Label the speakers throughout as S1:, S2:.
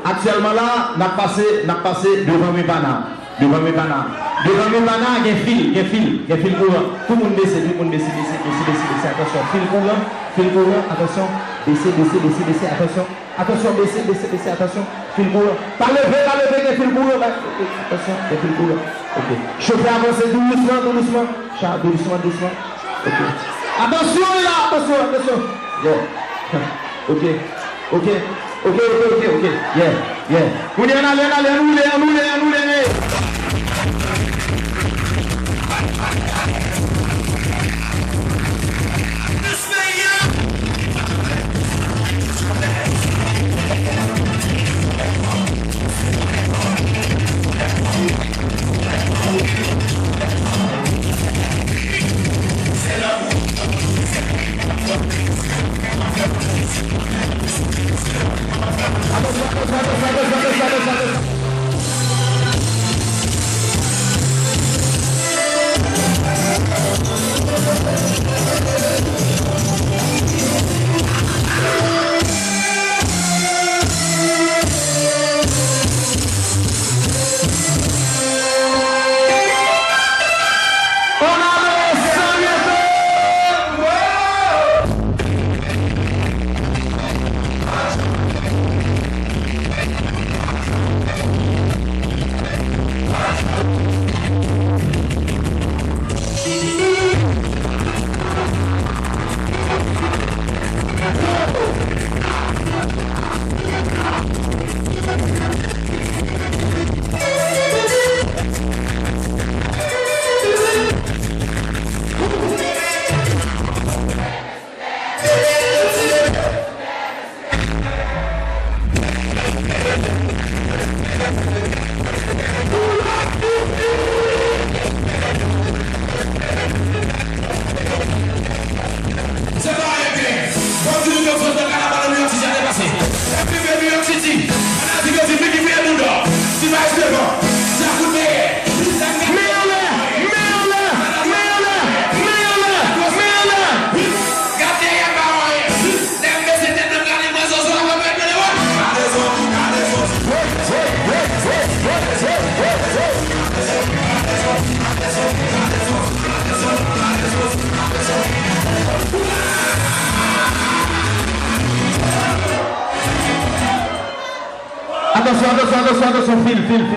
S1: Actuellement là, n'a passé devant mes panas. Devant mes panas, il y a fil courant. Tout le monde descend, attention, fil courant, attention, baissez, attention, baissez, attention, fil courant. Pas lever, il y a fil courant, attention, il y a fil courant. Ok. Chauffer, avancer doucement. Chat, doucement. Ok. Attention là, attention. Yeah. Ok. Yeah. On allez.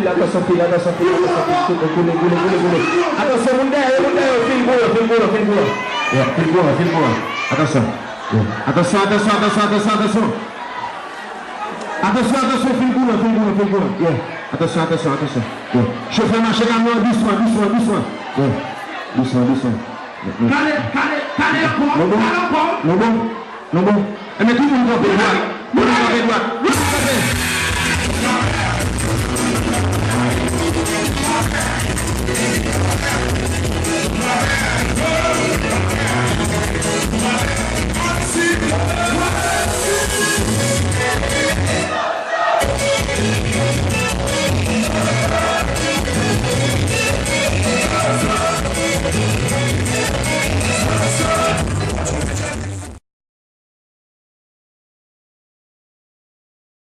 S1: Attention, fil, attention, coulez. Attention, mon derrière, fil courant. Yeah, fil courant. Attention. Yeah. Attention, fil courant. Yeah. Attention. Yeah. Chauffeur marche également, doucement. Yeah. Doucement. Calé, non bon. Mais tout le monde va droite.